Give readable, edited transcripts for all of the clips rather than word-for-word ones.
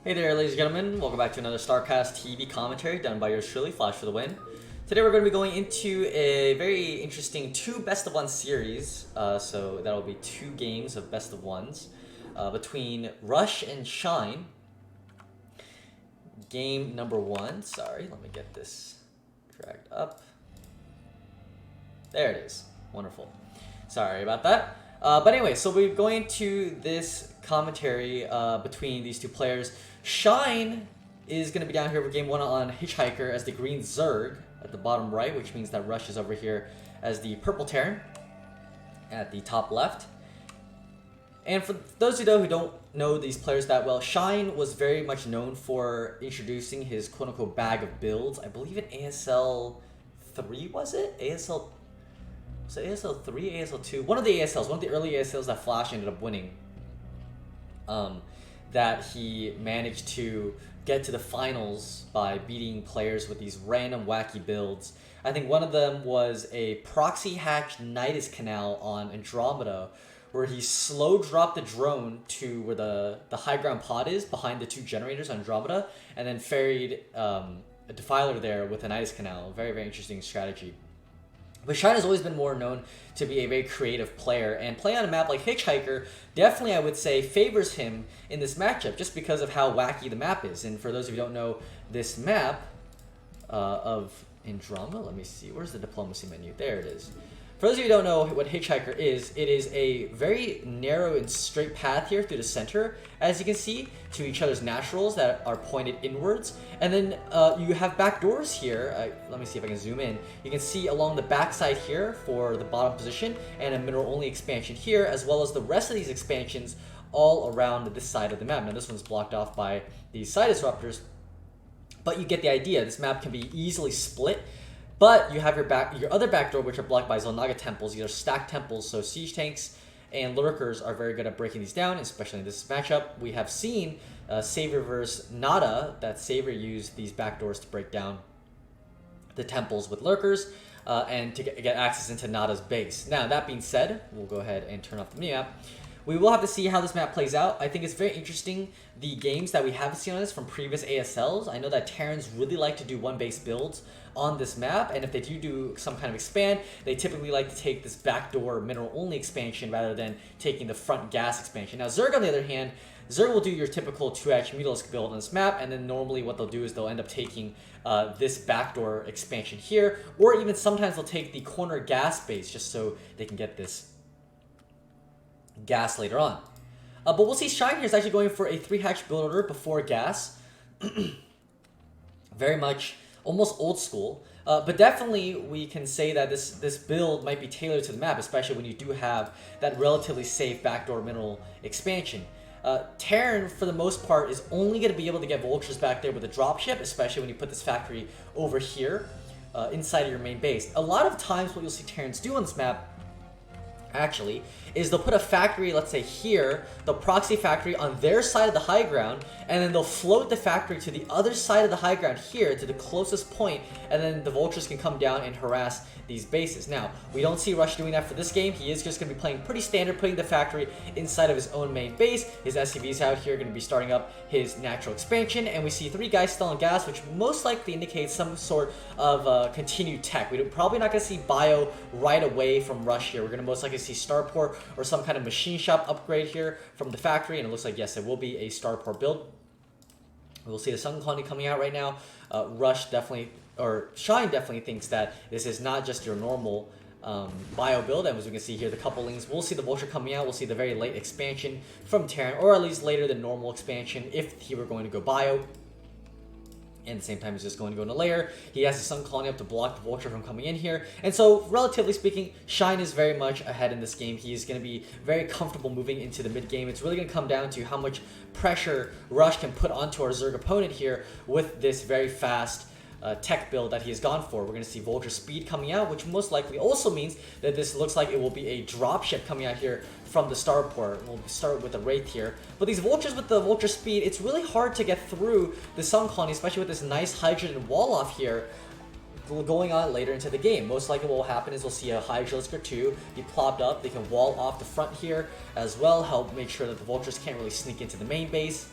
Hey there, ladies and gentlemen. Welcome back to another StarCastTV commentary done by yours truly, Flash for the win. Today we're going to be going into a very interesting two best of one series. So that'll be two games of best of ones between Rush and Shine. Game number one. Sorry, let me get this dragged up. There it is. Wonderful. Sorry about that. But anyway, so we're going to this commentary between these two players. Shine is going to be down here for game one on Hitchhiker as the green Zerg at the bottom right, which means that Rush is over here as the purple Terran at the top left. And for those of you who don't know these players that well, Shine was very much known for introducing his quote-unquote bag of builds. I believe in ASL 3, was it? ASL 3, ASL 2? One of the ASLs, one of the early ASLs that Flash ended up winning. That he managed to get to the finals by beating players with these random wacky builds. I think one of them was a proxy hatch Nidus Canal on Andromeda, where he slow dropped the drone to where the high ground pod is behind the two generators on Andromeda, and then ferried a Defiler there with a Nidus Canal. Very, very interesting strategy. But Shine has always been more known to be a very creative player, and playing on a map like Hitchhiker definitely, I would say, favors him in this matchup just because of how wacky the map is. And for those of you who don't know this map of Andromeda, let me see, where's the diplomacy menu? There it is. For those of you who don't know what Hitchhiker is, it is a very narrow and straight path here through the center, as you can see, to each other's naturals that are pointed inwards. And then you have back doors here. Let me see if I can zoom in. You can see along the back side here for the bottom position, and a mineral-only expansion here, as well as the rest of these expansions all around this side of the map. Now this one's blocked off by these side disruptors, but you get the idea. This map can be easily split. But you have your other back door, which are blocked by Xel'Naga temples. These are stacked temples, so siege tanks and lurkers are very good at breaking these down, especially in this matchup. We have seen Savior versus Nada, that Savior used these back doors to break down the temples with lurkers and to get access into Nada's base. Now, that being said, we'll go ahead and turn off the mini map. We will have to see how this map plays out. I think it's very interesting, the games that we haven't seen on this from previous ASLs. I know that Terrans really like to do one-base builds on this map, and if they do some kind of expand, they typically like to take this backdoor mineral-only expansion rather than taking the front gas expansion. Now, Zerg, on the other hand, Zerg will do your typical 2-hatch Mutalisk build on this map, and then normally what they'll do is they'll end up taking this backdoor expansion here, or even sometimes they'll take the corner gas base just so they can get this gas later on. But we'll see Shine here is actually going for a 3-hatch build order before gas. Very much almost old school. But definitely we can say that this build might be tailored to the map, especially when you do have that relatively safe backdoor mineral expansion. Terran, for the most part, is only going to be able to get vultures back there with a dropship, especially when you put this factory over here inside of your main base. A lot of times what you'll see Terrans do on this map actually is they'll put a factory, let's say here, the proxy factory on their side of the high ground, and then they'll float the factory to the other side of the high ground here to the closest point, and then the vultures can come down and harass these bases. Now, we don't see Rush doing that for this game. He is just going to be playing pretty standard, putting the factory inside of his own main base. His SCVs out here are going to be starting up his natural expansion, and we see 3 guys still on gas, which most likely indicates some sort of continued tech. We're probably not going to see bio right away from Rush here. We're going to most likely see starport or some kind of machine shop upgrade here from the factory, and it looks like, yes, it will be a starport build. We'll see the Sun Colony coming out right now. Rush definitely, or Shine definitely thinks that this is not just your normal bio build, and as we can see here, the couplings. We'll see the Vulture coming out. We'll see the very late expansion from Terran, or at least later than normal expansion if he were going to go bio. And at the same time, he's just going to go in a layer. He has the Sun Colony up to block the Vulture from coming in here. And so, relatively speaking, Shine is very much ahead in this game. He's going to be very comfortable moving into the mid-game. It's really going to come down to how much pressure Rush can put onto our Zerg opponent here with this very fast tech build that he has gone for. We're going to see Vulture speed coming out, which most likely also means that this looks like it will be a dropship coming out here from the starport. We'll start with the Wraith here. But these Vultures with the Vulture speed, it's really hard to get through the Sun Colony, especially with this nice hydrogen wall off here going on later into the game. Most likely what will happen is we'll see a Hydralisk or 2 be plopped up. They can wall off the front here as well, help make sure that the Vultures can't really sneak into the main base.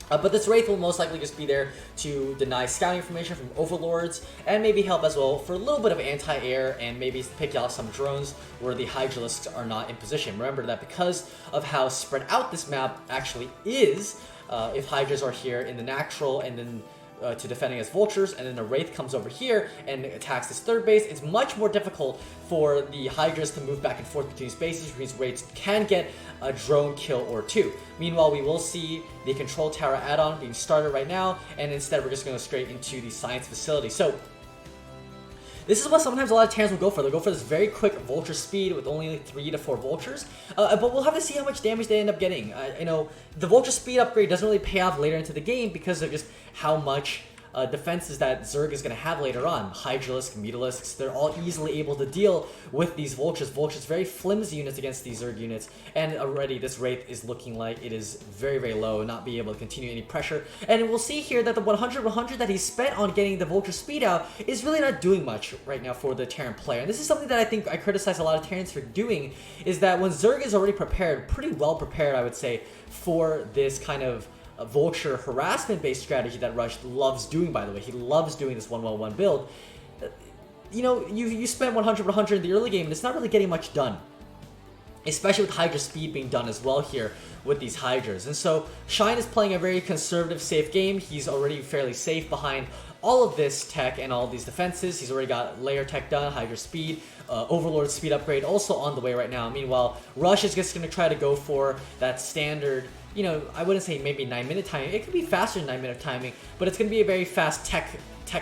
But this Wraith will most likely just be there to deny scouting information from Overlords and maybe help as well for a little bit of anti-air and maybe pick off some drones where the Hydralisks are not in position. Remember that because of how spread out this map actually is, if Hydras are here in the natural and then to defend against Vultures, and then the Wraith comes over here and attacks this third base, it's much more difficult for the Hydras to move back and forth between these bases, which means Wraiths can get a drone kill or two. Meanwhile, we will see the Control Tower add-on being started right now, and instead we're just going to go straight into the Science Facility. So this is what sometimes a lot of Terrans will go for. They'll go for this very quick Vulture speed with only 3 to 4 Vultures. But we'll have to see how much damage they end up getting. You know, the Vulture speed upgrade doesn't really pay off later into the game because of just how much defenses that Zerg is going to have later on. Hydralisk, Mutalisks, they're all easily able to deal with these Vultures. Vultures, very flimsy units against these Zerg units, and already this Wraith is looking like it is very, very low, not be able to continue any pressure. And we'll see here that the 100-100 that he spent on getting the Vulture speed out is really not doing much right now for the Terran player. And this is something that I think I criticize a lot of Terrans for doing, is that when Zerg is already prepared, pretty well prepared, I would say, for this kind of Vulture harassment-based strategy that Rush loves doing, by the way. He loves doing this 1-1-1 build. You know, you spent 100-100 in the early game, and it's not really getting much done. Especially with Hydra speed being done as well here with these Hydras. And so, Shine is playing a very conservative, safe game. He's already fairly safe behind all of this tech and all of these defenses. He's already got layer tech done, Hydra speed, Overlord speed upgrade also on the way right now. Meanwhile, Rush is just going to try to go for that standard, you know, I wouldn't say maybe 9-minute timing. It could be faster than 9-minute timing, but it's going to be a very fast tech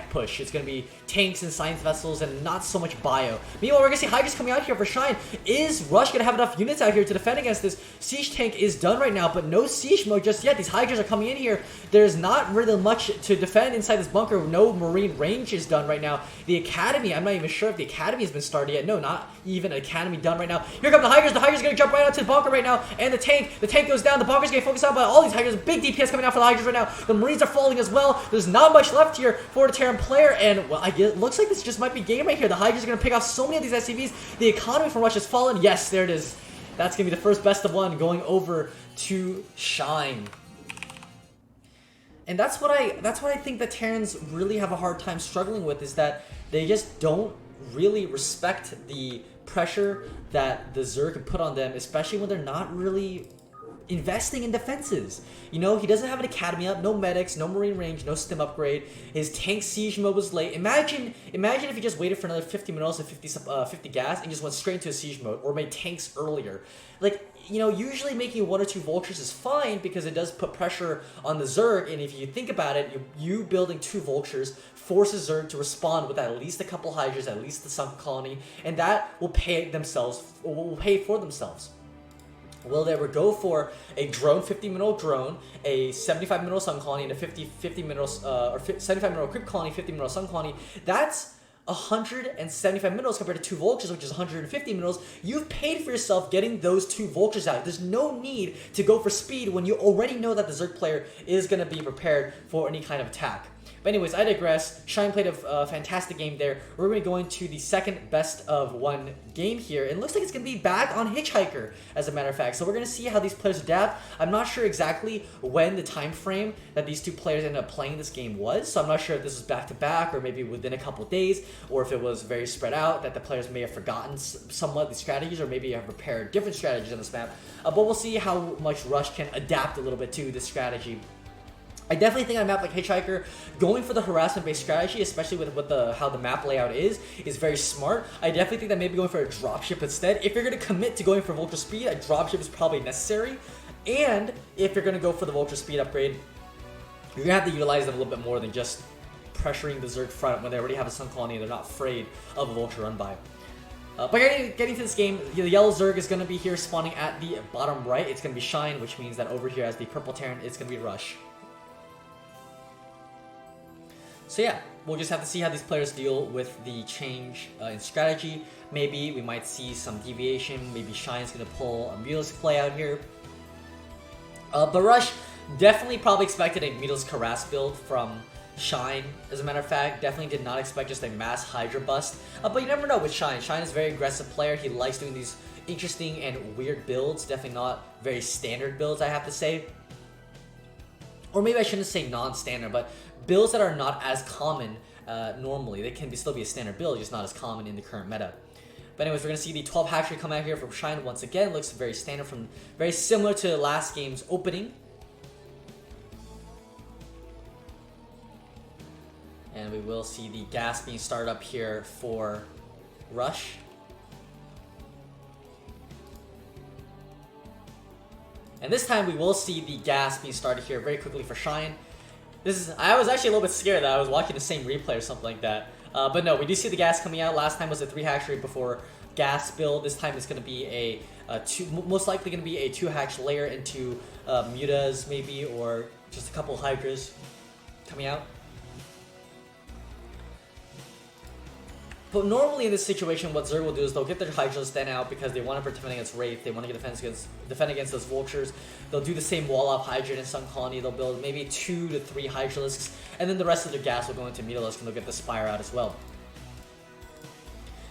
push. It's going to be tanks and science vessels and not so much bio. Meanwhile, we're going to see Hydra's coming out here for Shine. Is Rush going to have enough units out here to defend against this? Siege tank is done right now, but no siege mode just yet. These Hydras are coming in here. There's not really much to defend inside this bunker. No marine range is done right now. The Academy, I'm not even sure if the Academy has been started yet. No, not even Academy done right now. Here come the Hydras. The Hydras are going to jump right out to the bunker right now. And the tank goes down. The bunker's getting focused out by all these Hydras. Big DPS coming out for the Hydras right now. The Marines are falling as well. There's not much left here for the Terran player. And, well, it looks like this just might be game right here. The Hydras are going to pick off so many of these SCVs. The economy from Rush has fallen. Yes, there it is. That's going to be the first best of one going over to Shine. And that's what I think that Terrans really have a hard time struggling with, is that they just don't really respect the pressure that the Zerg can put on them, especially when they're not really investing in defenses. You know, he doesn't have an academy up, no medics, no marine range, no stim upgrade. His tank siege mode was late. Imagine if he just waited for another 50 minerals and 50 gas and just went straight into a siege mode, or made tanks earlier. Like, you know, usually making 1 or 2 vultures is fine because it does put pressure on the Zerg, and if you think about it, you building 2 vultures forces Zerg to respond with at least a couple Hydras, at least the Sunk Colony, and that will pay for themselves. Will they ever go for a drone, 50 mineral drone, a 75 mineral sun colony, and a 50 mineral or 75 mineral creep colony, 50 mineral sun colony? That's 175 minerals compared to 2 vultures, which is 150 minerals. You've paid for yourself getting those 2 vultures out. There's no need to go for speed when you already know that the Zerg player is going to be prepared for any kind of attack. But anyways, I digress. Shine played a fantastic game there. We're going to go into the second best of 1 game here. It looks like it's going to be back on Hitchhiker, as a matter of fact. So we're going to see how these players adapt. I'm not sure exactly when the time frame that these 2 players ended up playing this game was. So I'm not sure if this was back-to-back or maybe within a couple days, or if it was very spread out, that the players may have forgotten somewhat the strategies, or maybe have prepared different strategies on this map. But we'll see how much Rush can adapt a little bit to this strategy. I definitely think on a map like Hitchhiker, going for the harassment-based strategy, especially with how the map layout is very smart. I definitely think that maybe going for a dropship instead. If you're going to commit to going for Vulture Speed, a dropship is probably necessary. And if you're going to go for the Vulture Speed upgrade, you're going to have to utilize them a little bit more than just pressuring the Zerg front when they already have a Sun Colony and they're not afraid of a Vulture run by. But getting to this game, the yellow Zerg is going to be here spawning at the bottom right. It's going to be Shine, which means that over here as the purple Terran, it's going to be Rush. So yeah, we'll just have to see how these players deal with the change in strategy. Maybe we might see some deviation. Maybe Shine's going to pull a Mutalisk play out here. But Rush definitely probably expected a Mutalisk harass build from Shine. As a matter of fact, definitely did not expect just a mass Hydra bust. But you never know with Shine. Shine is a very aggressive player. He likes doing these interesting and weird builds. Definitely not very standard builds, I have to say. or maybe I shouldn't say non-standard, but builds that are not as common normally. They can still be a standard build, just not as common in the current meta. But anyways, we're going to see the 12 hatchery come out here from Shine once again. Looks very standard, very similar to last game's opening. And we will see the gas being started up here for Rush. And this time we will see the gas being started here very quickly for Shine. I was actually a little bit scared that I was watching the same replay or something like that. But no, we do see the gas coming out. Last time was a 3 hatchery before gas build. This time it's going to be most likely going to be a 2 hatch layer into mutas maybe, or just a couple hydras coming out. But normally in this situation, what Zerg will do is they'll get their Hydras then out because they want to defend against Wraith, they want to defend against those Vultures. They'll do the same wall-off Hydra in Sun Colony, they'll build maybe 2 to 3 Hydralisks, and then the rest of their gas will go into Mutalisk and they'll get the Spire out as well.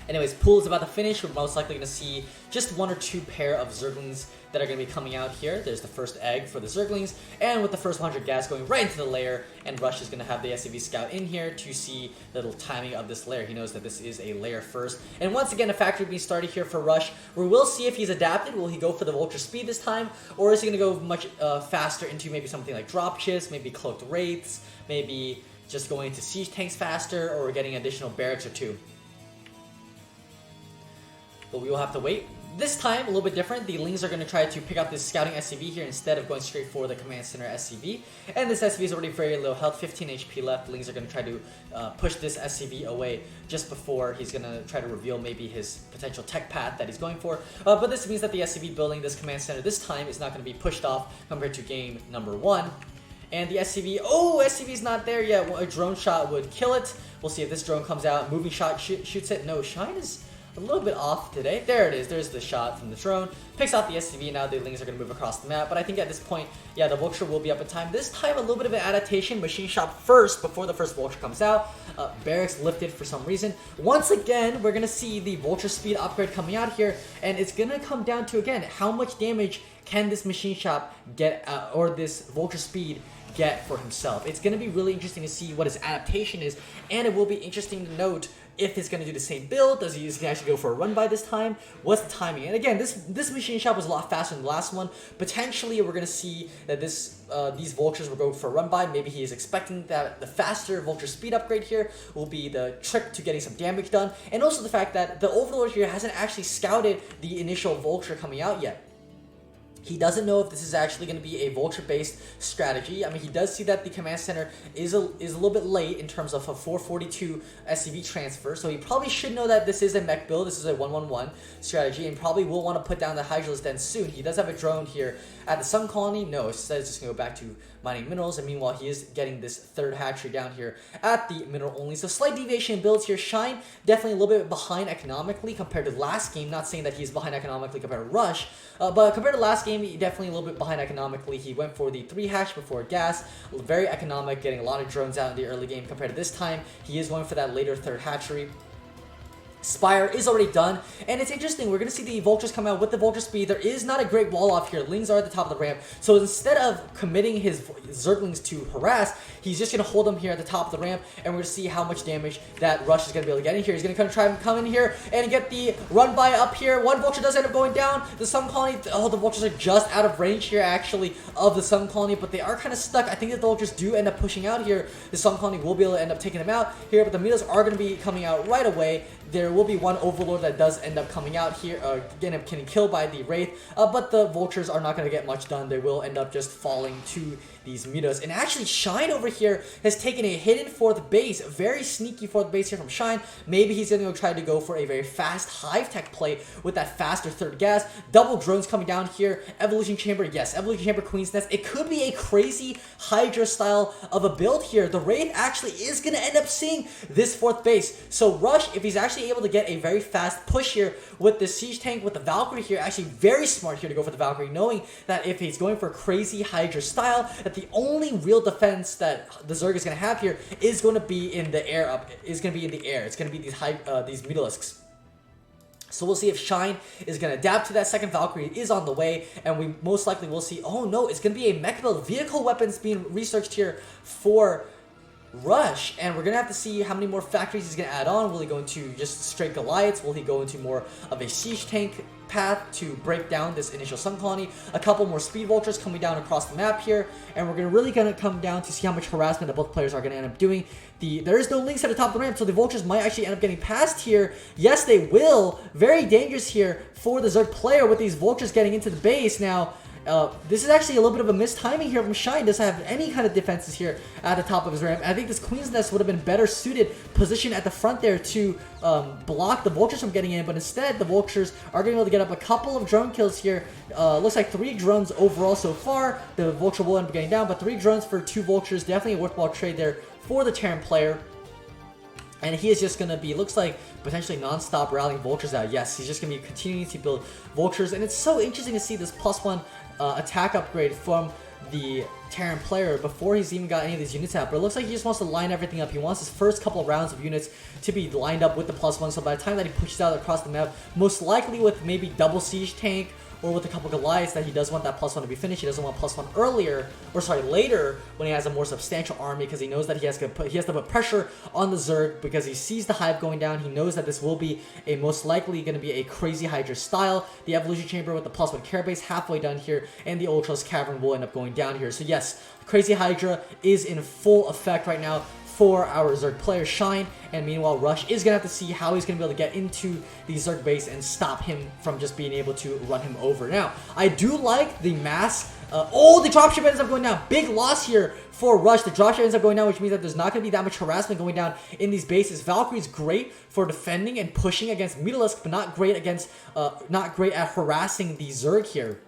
Anyways, pool is about to finish. We're most likely going to see just 1 or 2 pair of Zerglings that are going to be coming out here. There's the first egg for the Zerglings, and with the first 100 gas going right into the lair, and Rush is going to have the SCV scout in here to see the little timing of this lair. He knows that this is a lair first. And once again, a factory being started here for Rush. We will see if he's adapted. Will he go for the Vulture speed this time, or is he going to go much faster into maybe something like drop chips, maybe cloaked wraiths, maybe just going into siege tanks faster, or getting additional barracks or 2. But we will have to wait. This time, a little bit different. The Lings are going to try to pick up this scouting SCV here instead of going straight for the command center SCV. And this SCV is already very low health, 15 HP left. The Lings are going to try to push this SCV away just before he's going to try to reveal maybe his potential tech path that he's going for. But this means that the SCV building this command center this time is not going to be pushed off compared to game number 1. And the SCV, SCV's not there yet. A drone shot would kill it. We'll see if this drone comes out. Moving shot shoots it. No, Shine is a little bit off today. There it is. There's the shot from the drone. Picks out the SCV. Now the Lings are going to move across the map. But I think at this point, yeah, the Vulture will be up in time. This time, a little bit of an adaptation. Machine shot first before the first Vulture comes out. Barracks lifted for some reason. Once again, we're going to see the Vulture speed upgrade coming out here. And it's going to come down to, again, how much damage can this machine shot get, or this Vulture speed get for himself. It's going to be really interesting to see what his adaptation is. And it will be interesting to note if he's going to do the same build. Does he actually go for a run by this time? What's the timing? And again, this machine shop was a lot faster than the last one. Potentially, we're going to see that these Vultures will go for a run by. Maybe he is expecting that the faster Vulture speed upgrade here will be the trick to getting some damage done. And also the fact that the Overlord here hasn't actually scouted the initial Vulture coming out yet. He doesn't know if this is actually going to be a Vulture-based strategy. I mean, he does see that the command center is a little bit late in terms of a 442 SCV transfer, so he probably should know that this is a mech build. This is a 1-1-1 strategy, and probably will want to put down the Hydralisk Den soon. He does have a drone here at the Sun Colony. No, instead it's just going to go back to mining minerals, and meanwhile he is getting this third hatchery down here at the mineral only. So slight deviation in builds here. Shine definitely a little bit behind economically compared to last game. Not saying that he's behind economically compared to Rush, but compared to last game, he definitely a little bit behind economically. He went for the 3 hatch before gas, very economic, getting a lot of drones out in the early game compared to this time. He is going for that later third hatchery. Spire is already done, and it's interesting. We're going to see the Vultures come out with the Vulture speed. There is not a great wall off here. Lings are at the top of the ramp, so instead of committing his Zerglings to harass, he's just going to hold them here at the top of the ramp, and we're going to see how much damage that Rush is going to be able to get in here. He's going to try and come in here and get the run by up here. One Vulture does end up going down. The Sun Colony, the Vultures are just out of range here, actually, of the Sun Colony, but they are kind of stuck. I think the Vultures do end up pushing out here. The Sun Colony will be able to end up taking them out here, but the Mutas are going to be coming out right away. There will be one Overlord that does end up coming out here, getting killed by the Wraith, but the Vultures are not going to get much done. They will end up just falling to these Mutas. And actually, Shine over here has taken a hidden 4th base, a very sneaky 4th base here from Shine. Maybe he's going to try to go for a very fast hive tech play with that faster third gas. Double drones coming down here. Evolution Chamber, yes, Evolution Chamber, Queen's Nest. It could be a crazy Hydra style of a build here. The Wraith actually is going to end up seeing this 4th base. So Rush, if he's actually able to get a very fast push here with the Siege Tank, with the Valkyrie here, actually very smart here to go for the Valkyrie, knowing that if he's going for a crazy Hydra style, that the only real defense that the Zerg is going to have here is going to be in the air. It's going to be in the air. It's going to be these Mutalisks. So we'll see if Shine is going to adapt to that. Second Valkyrie is on the way, and we most likely will see, oh no, it's going to be a mech build. Vehicle weapons being researched here for Rush, and we're going to have to see how many more factories he's going to add on. Will he go into just straight Goliaths? Will he go into more of a siege tank path to break down this initial sun colony? A couple more speed vultures coming down across the map here, and we're really going to come down to see how much harassment that both players are going to end up doing. There is no links at the top of the ramp, so the vultures might actually end up getting past here. Yes, they will. Very dangerous here for the Zerg player with these vultures getting into the base. Now, this is actually a little bit of a missed timing here from Shine. Doesn't have any kind of defenses here at the top of his ramp. I think this Queen's Nest would have been better suited, positioned at the front there to block the vultures from getting in, but instead the vultures are going to be able to get up a couple of drone kills here. Looks like 3 drones overall so far. The vulture will end up getting down, but 3 drones for 2 vultures, definitely a worthwhile trade there for the Terran player. And he is just going to be, looks like, potentially non-stop rallying vultures out. Yes, he's just going to be continuing to build vultures. And it's so interesting to see this +1 attack upgrade from the Terran player before he's even got any of these units out. But it looks like he just wants to line everything up. He wants his first couple of rounds of units to be lined up with the +1. So by the time that he pushes out across the map, most likely with maybe double siege tank, or with a couple Goliaths, that he does want that +1 to be finished. He doesn't want +1 earlier, or sorry, later, when he has a more substantial army, because he knows that he has to put pressure on the Zerg, because he sees the hive going down. He knows that this will be a most likely going to be a crazy Hydra style. The evolution chamber with the +1 care base halfway done here, and the Ultra's cavern will end up going down here. So yes, crazy Hydra is in full effect right now for our Zerg player Shine, and meanwhile Rush is going to have to see how he's going to be able to get into the Zerg base and stop him from just being able to run him over. Now, I do like the mass, the dropship ends up going down. Big loss here for Rush. The dropship ends up going down, which means that there's not going to be that much harassment going down in these bases. Valkyrie's great for defending and pushing against Mutalisk, but not great at harassing the Zerg here.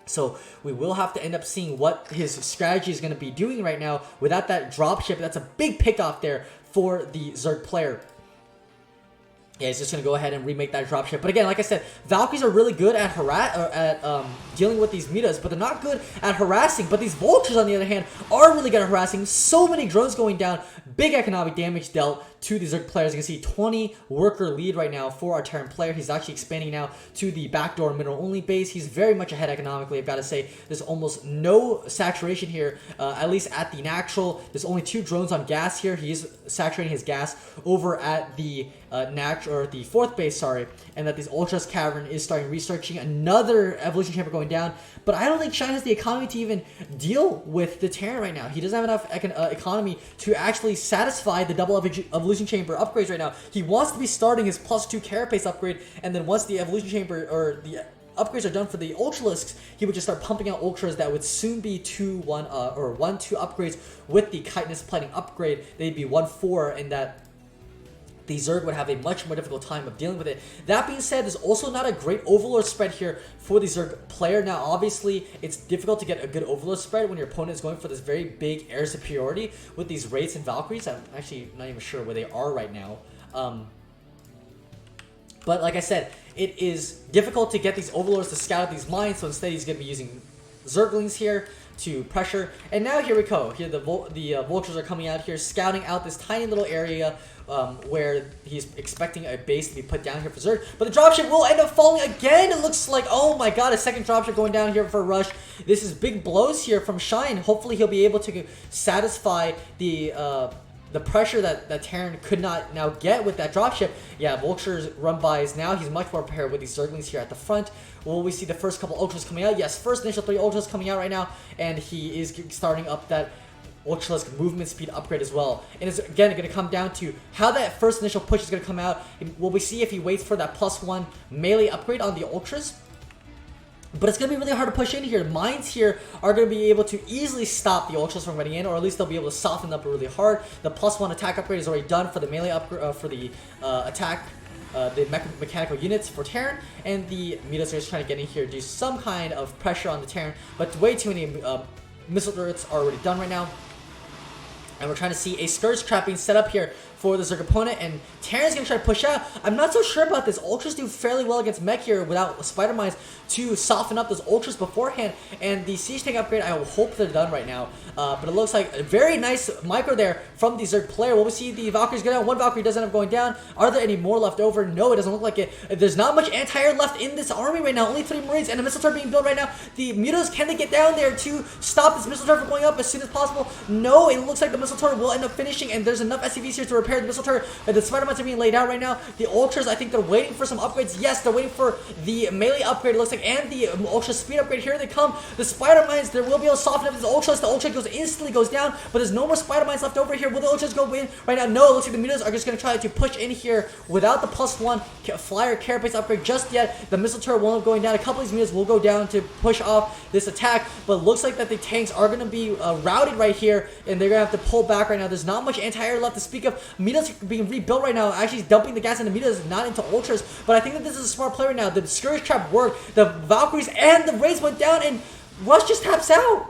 So we will have to end up seeing what his strategy is going to be doing right now without that dropship. That's a big pickoff there for the Zerg player. Yeah, he's just going to go ahead and remake that dropship. But again, like I said, Valkyries are really good at dealing with these mutas, but they're not good at harassing. But these vultures, on the other hand, are really good at harassing. So many drones going down. Big economic damage dealt to the Zerg players. You can see 20 worker lead right now for our Terran player. He's actually expanding now to the backdoor mineral only base. He's very much ahead economically. I've got to say, there's almost no saturation here, at least at the natural. There's only 2 drones on gas here. He is saturating his gas over at the natural, or the 4th base, sorry, and that this Ultra's cavern is starting researching. Another evolution chamber going down, but I don't think Shine has the economy to even deal with the Terran right now. He doesn't have enough economy to actually satisfy the double evolution chamber upgrades right now. He wants to be starting his +2 carapace upgrade, and then once the evolution chamber or the upgrades are done for the Ultralisks, he would just start pumping out Ultras that would soon be 1-2 upgrades with the chitinous plating upgrade. They'd be 1-4, and that the Zerg would have a much more difficult time of dealing with it. That being said, there's also not a great Overlord spread here for the Zerg player. Now, obviously, it's difficult to get a good Overlord spread when your opponent is going for this very big air superiority with these Wraiths and Valkyries. I'm actually not even sure where they are right now. But like I said, it is difficult to get these Overlords to scout out these mines, so instead he's going to be using Zerglings here to pressure. And now here we go. Here the vultures are coming out here, scouting out this tiny little area where he's expecting a base to be put down here for Zerg. But the dropship will end up falling again. It looks like, oh my god, a second dropship going down here for Rush. This is big blows here from Shine. Hopefully he'll be able to satisfy the pressure that Terran could not now get with that dropship. Yeah, Vulture's run bys now. He's much more prepared with these Zerglings here at the front. Will we see the first couple Ultras coming out? Yes, first initial 3 Ultras coming out right now, and he is starting up that Ultralisk movement speed upgrade as well. And it's again going to come down to how that first initial push is going to come out. Will we see if he waits for that +1 melee upgrade on the Ultras? But it's going to be really hard to push in here. Mines here are going to be able to easily stop the Ultras from getting in, or at least they'll be able to soften them up really hard. The +1 attack upgrade is already done for the melee upgrade, for the attack, the mechanical units for Terran, and the Mutas are just trying to get in here, do some kind of pressure on the Terran. But way too many missile turrets are already done right now. And we're trying to see a Scourge Trap being set up here for the Zerg opponent, and Terran's gonna try to push out. I'm not so sure about this. Ultras do fairly well against mech here without Spider Mines to soften up those Ultras beforehand, and the Siege Tank upgrade, I hope they're done right now. But it looks like a very nice micro there from the Zerg player. Will we see the Valkyries go down? One Valkyrie does end up going down. Are there any more left over? No, it doesn't look like it. There's not much anti-air left in this army right now. Only 3 Marines and a missile turret being built right now. The Mutas, can they get down there to stop this missile turret from going up as soon as possible? No, it looks like the missile turret will end up finishing, and there's enough SCVs here to repair the missile turret. The Spider Mines are being laid out right now. The Ultras, I think they're waiting for some upgrades. Yes, they're waiting for the melee upgrade, it looks like, and the Ultra speed upgrade. Here they come. The Spider Mines, there will be able to soften up these Ultras. The Ultra instantly goes down, but there's no more Spider Mines left over here. Will the Ultras go in right now? No, it looks like the Mutas are just going to try to push in here without the +1 flyer carapace upgrade just yet. The missile turret won't be going down. A couple of these Mutas will go down to push off this attack, but it looks like that the tanks are going to be routed right here, and they're going to have to pull back right now. There's not much anti-air left to speak of. Mutas are being rebuilt right now. Actually, dumping the gas into Mutas, not into Ultras, but I think that this is a smart play right now. The Scourge Trap worked. The Valkyries and the Raids went down, and Rush just taps out.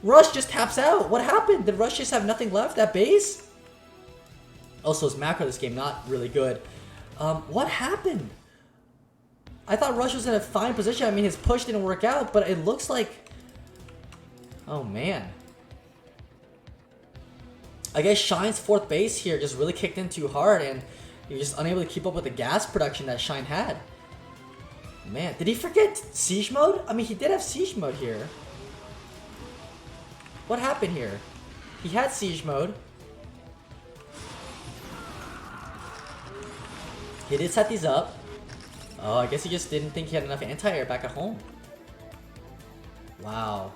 Rush just taps out. What happened? Did Rush just have nothing left at base? Also, his macro this game, not really good. What happened? I thought Rush was in a fine position. I mean, his push didn't work out, but it looks like... Oh, man. I guess Shine's 4th base here just really kicked in too hard, and you're just unable to keep up with the gas production that Shine had. Man, did he forget Siege Mode? I mean, he did have Siege Mode here. What happened here? He had Siege Mode. He did set these up. Oh, I guess he just didn't think he had enough anti-air back at home. Wow.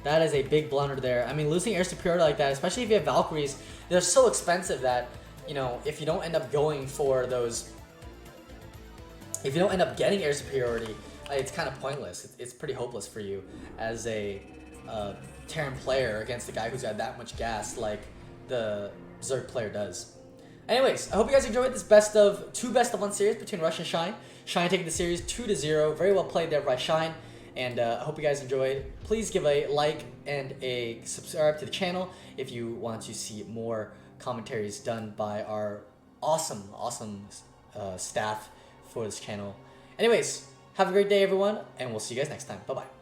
That is a big blunder there. I mean, losing air superiority like that, especially if you have Valkyries, they're so expensive that, you know, if you don't end up going for those... If you don't end up getting air superiority, it's kind of pointless. It's pretty hopeless for you as a Terran player against a guy who's got that much gas like the Zerg player does. Anyways, I hope you guys enjoyed this two best of 1 series between Rush and Shine. Shine taking the series 2-0. Very well played there by Shine. And I hope you guys enjoyed. Please give a like and a subscribe to the channel if you want to see more commentaries done by our awesome staff for this channel. Anyways, have a great day, everyone, and we'll see you guys next time. Bye-bye.